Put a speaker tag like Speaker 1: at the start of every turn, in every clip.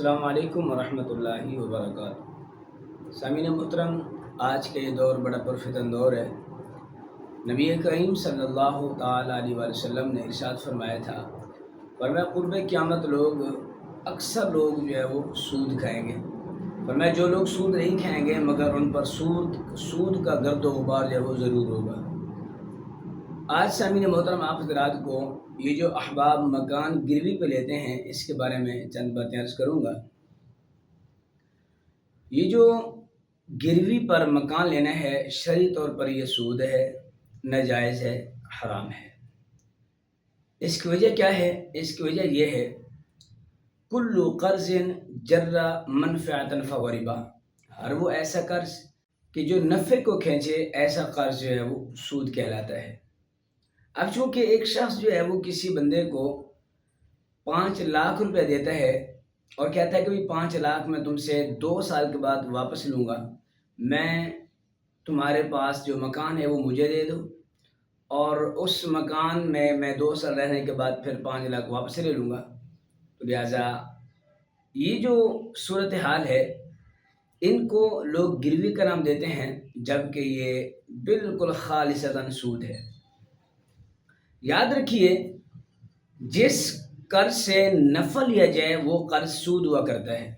Speaker 1: السلام علیکم ورحمۃ اللہ وبرکاتہ۔ سامعین محترم، آج کا یہ دور بڑا پرفتن دور ہے۔ نبی کریم صلی اللہ تعالیٰ علیہ وآلہ وسلم نے ارشاد فرمایا تھا، فرمایا قرب قیامت اکثر لوگ جو ہے وہ سود کھائیں گے۔ فرمایا جو لوگ سود نہیں کھائیں گے مگر ان پر سود کا گرد و غبار جو ہے وہ ضرور ہوگا۔ آج سامعین محترم، آپ حضرات کو یہ جو احباب مکان گروی پہ لیتے ہیں اس کے بارے میں چند باتیں عرض کروں گا۔ یہ جو گروی پر مکان لینا ہے شرعی طور پر یہ سود ہے، ناجائز ہے، حرام ہے۔ اس کی وجہ کیا ہے؟ اس کی وجہ یہ ہے کل قرض جر منفعۃ فہو ربا، ہر وہ ایسا قرض کہ جو نفع کو کھینچے ایسا قرض جو ہے وہ سود کہلاتا ہے۔ اب چونکہ ایک شخص جو ہے وہ کسی بندے کو 5 لاکھ روپے دیتا ہے اور کہتا ہے کہ 5 لاکھ میں تم سے 2 سال کے بعد واپس لوں گا، میں تمہارے پاس جو مکان ہے وہ مجھے دے دو اور اس مکان میں 2 سال رہنے کے بعد پھر 5 لاکھ واپس لے لوں گا، تو لہٰذا یہ جو صورتحال ہے ان کو لوگ گروی کا نام دیتے ہیں، جبکہ یہ بالکل خالصتاً سود ہے۔ یاد رکھیے، جس قرض سے نفع لیا جائے وہ قرض سود ہوا کرتا ہے۔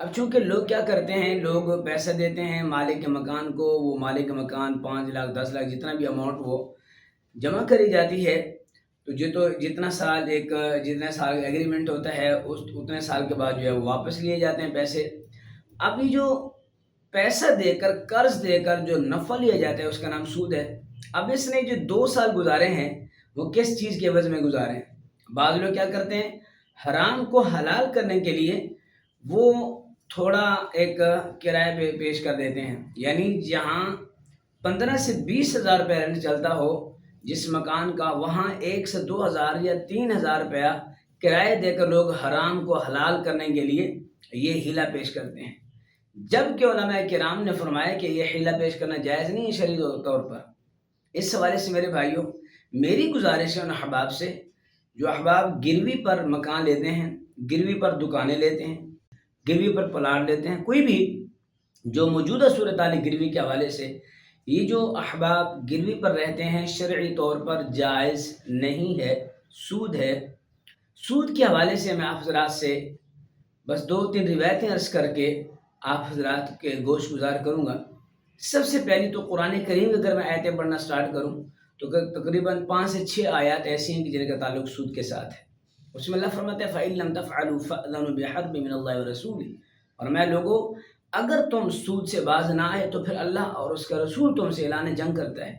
Speaker 1: اب چونکہ لوگ کیا کرتے ہیں، لوگ پیسہ دیتے ہیں مالک مکان کو، وہ مالک مکان 5 لاکھ 10 لاکھ جتنا بھی اماؤنٹ وہ جمع کری جاتی ہے، تو جتنا سال ایگریمنٹ ہوتا ہے اتنے سال کے بعد جو ہے وہ واپس لیے جاتے ہیں پیسے۔ اب یہ جو پیسہ دے کر قرض دے کر جو نفع لیا جاتا ہے اس کا نام سود ہے۔ اب اس نے جو 2 سال گزارے ہیں وہ کس چیز کے عوض میں گزارے ہیں؟ بعض لوگ کیا کرتے ہیں، حرام کو حلال کرنے کے لیے وہ تھوڑا ایک کرائے پہ پیش کر دیتے ہیں، یعنی جہاں 15 سے 20 ہزار روپے رینٹ چلتا ہو جس مکان کا، وہاں 1 سے 2 ہزار یا 3 ہزار روپیہ کرائے دے کر لوگ حرام کو حلال کرنے کے لیے یہ ہیلا پیش کرتے ہیں، جبکہ علماء کرام نے فرمایا کہ یہ ہیلا پیش کرنا جائز نہیں ہے شرعی طور پر۔ اس حوالے سے میرے بھائیوں، میری گزارش ہے ان احباب سے جو احباب گروی پر مکان لیتے ہیں، گروی پر دکانیں لیتے ہیں، گروی پر پلاٹ لیتے ہیں، کوئی بھی جو موجودہ صورتحال گروی کے حوالے سے، یہ جو احباب گروی پر رہتے ہیں شرعی طور پر جائز نہیں ہے، سود ہے۔ سود کے حوالے سے میں آپ حضرات سے بس 2-3 روایتیں عرض کر کے آپ حضرات کے گوش گزار کروں گا۔ سب سے پہلی تو قرآن کریم کے اگر میں آیتیں پڑھنا سٹارٹ کروں تو تقریباً 5 سے 6 آیات ایسی ہیں کہ جن کا تعلق سود کے ساتھ ہے۔ اس میں اللہ فرماتا ہے فَإِن لَمْ تَفْعَلُوا فَأْذَنُوا بِحَرْبٍ مِّنَ اللَّهِ وَرَسُولِهِ، اور میں لوگوں اگر تم سود سے باز نہ آئے تو پھر اللہ اور اس کا رسول تم سے اعلان جنگ کرتا ہے۔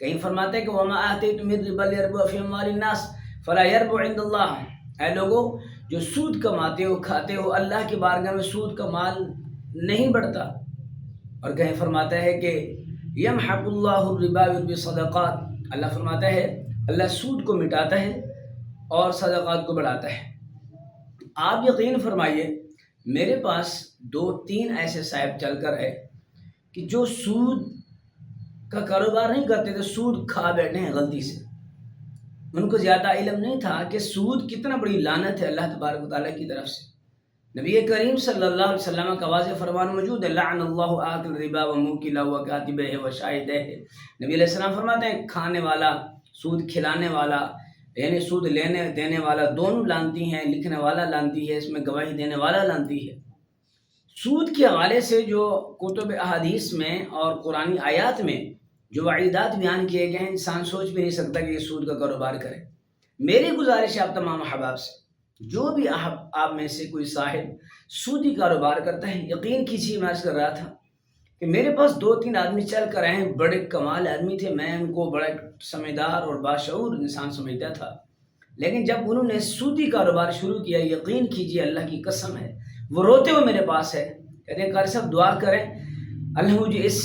Speaker 1: کہیں فرماتا ہے کہ وَمَا آتَيْتُم مِّن رِبًا لِيَرْبُوَ فِي أَمْوَالِ النَّاسِ فَلَا يَرْبُو عِندَ اللَّهِ، اے لوگوں جو سود کماتے ہو کھاتے ہو، اللہ کی بارگاہ میں سود کا مال نہیں بڑھتا۔ اور کہیں فرماتا ہے کہ یمحق اللہ الربا ویربی الصدقات، اللہ فرماتا ہے اللہ سود کو مٹاتا ہے اور صدقات کو بڑھاتا ہے۔ آپ یقین فرمائیے، میرے پاس 2-3 ایسے صاحب چل کر ہے کہ جو سود کا کاروبار نہیں کرتے تھے، سود کھا بیٹھے ہیں غلطی سے۔ ان کو زیادہ علم نہیں تھا کہ سود کتنا بڑی لعنت ہے اللہ تبارک و تعالیٰ کی طرف سے۔ نبی کریم صلی اللہ علیہ وسلم کا واضح فرمان موجود ہے، لعن اللہ آکل الربا وموکلہ وکاتبہ وشاہدہ۔ نبی علیہ السلام فرماتے ہیں کھانے والا، سود کھلانے والا، یعنی سود لینے دینے والا دونوں لعنتی ہیں، لکھنے والا لعنتی ہے، اس میں گواہی دینے والا لعنتی ہے۔ سود کے حوالے سے جو کتب احادیث میں اور قرآنی آیات میں جو وعیدات بیان کیے گئے ہیں، انسان سوچ بھی نہیں سکتا کہ یہ سود کا کاروبار کرے۔ میری گزارش ہے آپ تمام احباب سے، جو بھی آپ میں سے کوئی صاحب سودی کاروبار کرتا ہے، یقین کیجیے، میں عرض کر رہا تھا کہ میرے پاس 2-3 آدمی چل کر آئے ہیں، بڑے کمال آدمی تھے، میں ان کو بڑا سمجھدار اور باشعور انسان سمجھتا تھا، لیکن جب انہوں نے سودی کاروبار شروع کیا، یقین کیجیے اللہ کی قسم ہے، وہ روتے ہوئے میرے پاس ہے، کہتے ہیں قاری صاحب دعا کریں اللہ مجھے اس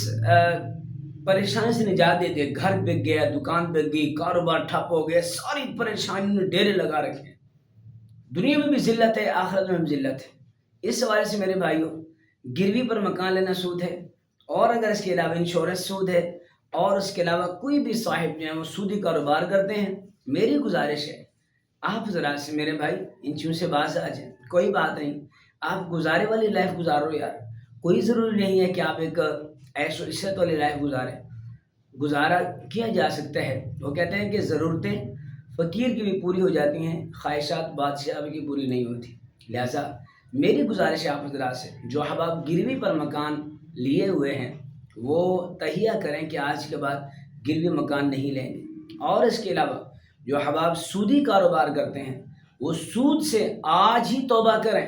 Speaker 1: پریشانی سے نجات دے دے، گھر بک گیا، دکان بک گئی، کاروبار ٹھپ ہو گیا، ساری پریشانیوں نے ڈیرے لگا رکھے ہیں، دنیا میں بھی ذلت ہے، آخرت میں بھی ذلت ہے۔ اس حوالے سے میرے بھائیوں، گروی پر مکان لینا سود ہے، اور اگر اس کے علاوہ انشورنس سود ہے، اور اس کے علاوہ کوئی بھی صاحب جو ہے وہ سودی کاروبار کرتے ہیں، میری گزارش ہے آپ حضرات سے میرے بھائی ان چیزوں سے باز آ جائیں۔ کوئی بات نہیں، آپ گزارے والی لائف گزارو یار، کوئی ضروری نہیں ہے کہ آپ ایک عیش و عشرت والی لائف گزاریں، گزارا کیا جا سکتا ہے۔ وہ کہتے ہیں کہ ضرورتیں فقیر کی بھی پوری ہو جاتی ہیں، خواہشات بادشاہ کی پوری نہیں ہوتی۔ لہٰذا میری گزارش ہے آپ حضرات سے، جو احباب گروی پر مکان لیے ہوئے ہیں وہ تہیہ کریں کہ آج کے بعد گروی مکان نہیں لیں گے، اور اس کے علاوہ جو احباب سودی کاروبار کرتے ہیں وہ سود سے آج ہی توبہ کریں۔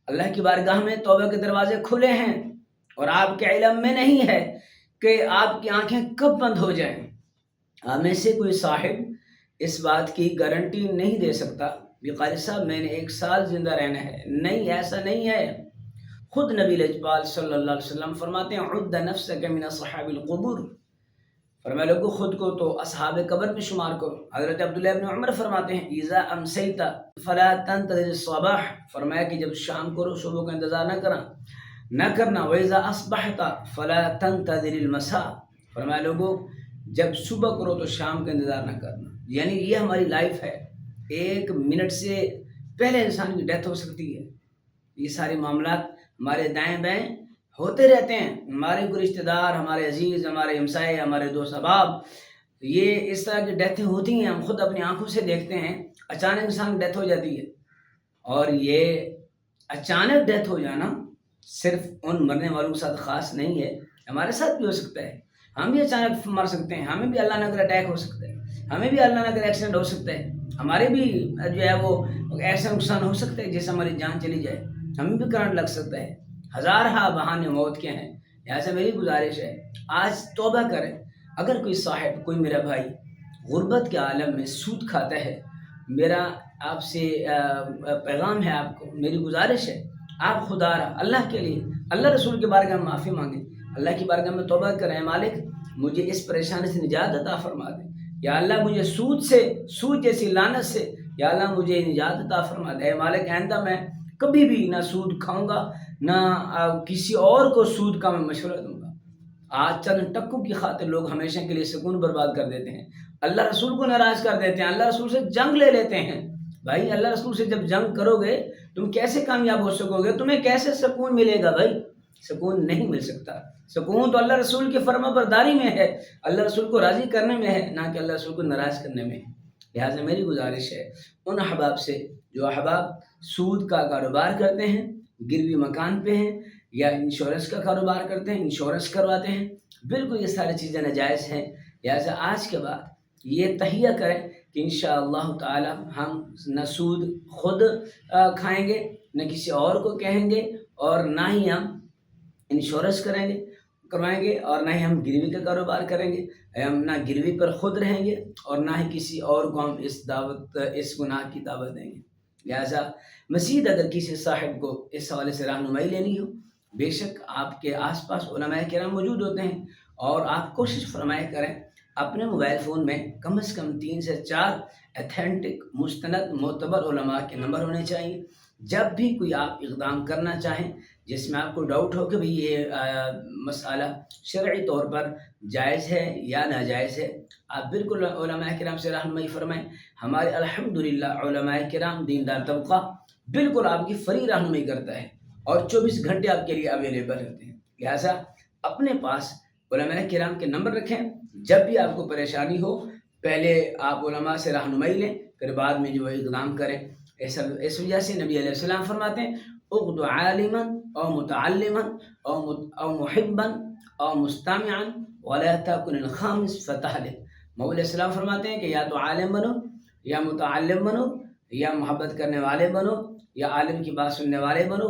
Speaker 1: اللہ کی بارگاہ میں توبہ کے دروازے کھلے ہیں، اور آپ کے علم میں نہیں ہے کہ آپ کی آنکھیں کب بند ہو جائیں۔ آپ میں سے کوئی صاحب اس بات کی گارنٹی نہیں دے سکتا کہ قاری صاحب میں نے 1 سال زندہ رہنا ہے، نہیں، ایسا نہیں ہے۔ خود نبی لجپال صلی اللہ علیہ وسلم فرماتے ہیں عد نفسک من اصحاب القبور، فرمایا لوگوں خود کو تو اصحاب قبر میں شمار کرو۔ حضرت عبداللہ ابن عمر فرماتے ہیں اذا امسیت فلا تنتظر الصباح، فرمایا کہ جب شام کرو صبح کا انتظار نہ کرنا، وَإِذَا أَصْبَحْتَ فَلَا تَنْتَظِرِ الْمَسَاءَ، فرمایا لوگوں جب صبح کرو تو شام کا انتظار نہ کرنا۔ یعنی یہ ہماری لائف ہے، 1 منٹ سے پہلے انسان کی ڈیتھ ہو سکتی ہے۔ یہ سارے معاملات ہمارے دائیں بائیں ہوتے رہتے ہیں، ہمارے کوئی رشتہ دار، ہمارے عزیز، ہمارے ہمسائے، ہمارے دوست احباب، یہ اس طرح کی ڈیتھیں ہوتی ہیں، ہم خود اپنی آنکھوں سے دیکھتے ہیں، اچانک انسان کی ڈیتھ ہو جاتی ہے۔ اور یہ اچانک ڈیتھ ہو جانا صرف ان مرنے والوں کے ساتھ خاص نہیں ہے، ہمارے ساتھ بھی ہو سکتا ہے، ہم بھی اچانک مر سکتے ہیں، ہمیں بھی اللہ نہ کرے اٹیک ہو سکتا ہے، ہمیں بھی اللہ نہ کرے ایکسیڈنٹ ہو سکتا ہے، ہمارے بھی جو ہے وہ ایسا نقصان ہو سکتا ہے جس سے ہماری جان چلی جائے، ہمیں بھی کرنٹ لگ سکتا ہے، ہزارہا بہانے موت کے ہیں۔ لہٰذا میری گزارش ہے آج توبہ کریں۔ اگر کوئی صاحب، کوئی میرا بھائی غربت کے عالم میں سود کھاتا ہے، میرا آپ سے پیغام ہے، آپ کو میری گزارش ہے، آپ خدا را اللہ کے لیے، اللہ رسول کے بارگاہ میں معافی مانگیں، اللہ کی بارگاہ میں توبہ کریں، مالک مجھے اس پریشانی سے نجات عطا فرما دیں، یا اللہ مجھے سود جیسی لعنت سے یا اللہ مجھے نجات عطا فرما دے، اے مالک آئندہ میں کبھی بھی نہ سود کھاؤں گا، نہ کسی اور کو سود کا میں مشورہ دوں گا۔ آج چند ٹکوں کی خاطر لوگ ہمیشہ کے لیے سکون برباد کر دیتے ہیں، اللہ رسول کو ناراض کر دیتے ہیں، اللہ رسول سے جنگ لے لیتے ہیں۔ بھائی اللہ رسول سے جب جنگ کرو گے تم کیسے کامیاب ہو سکو گے؟ تمہیں کیسے سکون ملے گا؟ بھائی سکون نہیں مل سکتا، سکون تو اللہ رسول کی فرما برداری میں ہے، اللہ رسول کو راضی کرنے میں ہے، نہ کہ اللہ رسول کو ناراض کرنے میں ہے۔ لہٰذا میری گزارش ہے ان احباب سے جو احباب سود کا کاروبار کرتے ہیں، گروی مکان پہ ہیں، یا انشورنس کا کاروبار کرتے ہیں، انشورنس کرواتے ہیں، بالکل یہ ساری چیزیں ناجائز ہیں۔ لہٰذا آج کے بعد یہ تہیہ کریں کہ انشاءاللہ تعالی ہم نہ سود خود کھائیں گے، نہ کسی اور کو کہیں گے، اور نہ ہی ہم انشورنس کروائیں گے، اور نہ ہی ہم گروی کا کاروبار کریں گے، ہم نہ گروی پر خود رہیں گے، اور نہ ہی کسی اور کو ہم اس گناہ کی دعوت دیں گے۔ لہٰذا مزید اگر کسی صاحب کو اس حوالے سے رہنمائی لینی ہو، بے شک آپ کے آس پاس علماء کرام موجود ہوتے ہیں، اور آپ کوشش فرمائے کریں اپنے موبائل فون میں کم از کم 3 سے 4 ایتھینٹک مستند معتبر علماء کے نمبر ہونے چاہیے۔ جب بھی کوئی آپ اقدام کرنا چاہیں جس میں آپ کو ڈاؤٹ ہو کہ بھئی یہ مسئلہ شرعی طور پر جائز ہے یا ناجائز ہے، آپ بالکل علماء کرام سے رہنمائی فرمائیں۔ ہمارے الحمدللہ علماء کرام دیندار طبقہ بالکل آپ کی فری رہنمائی کرتا ہے، اور 24 گھنٹے آپ کے لیے اویلیبل رہتے ہیں۔ لہٰذا اپنے پاس علماء کرام کے نمبر رکھیں، جب بھی آپ کو پریشانی ہو پہلے آپ علماء سے رہنمائی لیں، پھر بعد میں جو اقدام کریں۔ اس وجہ سے نبی علیہ السلام فرماتے ہیں اغد عالما او متعلما او محبا او مستمعا ولا تكن الخامس فتهلك۔ نبی علیہ السلام فرماتے ہیں کہ یا تو عالم بنو، یا متعلم بنو، یا محبت کرنے والے بنو، یا عالم کی بات سننے والے بنو،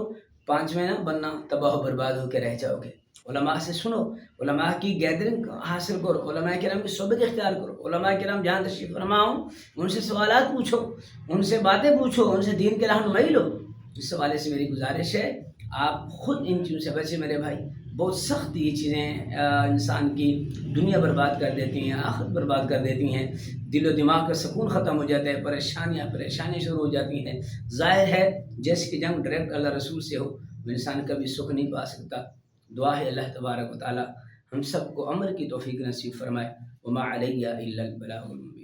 Speaker 1: 5ویں نہ بننا تباہ و برباد ہو کے رہ جاؤ گے۔ علماء سے سنو، علماء کی گیدرنگ حاصل کرو، علماء کرام کی صحبت اختیار کرو، علماء کرام جہاں تشریف فرما ہوں ان سے سوالات پوچھو، ان سے باتیں پوچھو، ان سے دین کے رہنمائی لو۔ اس حوالے سے میری گزارش ہے آپ خود ان چیزوں سے بچیں میرے بھائی، بہت سخت یہ چیزیں انسان کی دنیا برباد کر دیتی ہیں، آخرت برباد کر دیتی ہیں، دل و دماغ کا سکون ختم ہو جاتا ہے، پریشانیاں شروع ہو جاتی ہیں۔ ظاہر ہے جیسے کہ جنگ ڈائریکٹ اللہ رسول سے ہو وہ انسان کبھی سکھ نہیں پا سکتا۔ دعا ہے اللہ تبارک و تعالی ہم سب کو عمل کی توفیق نصیب فرمائے۔ وما علیہ الا البلاغ المبین۔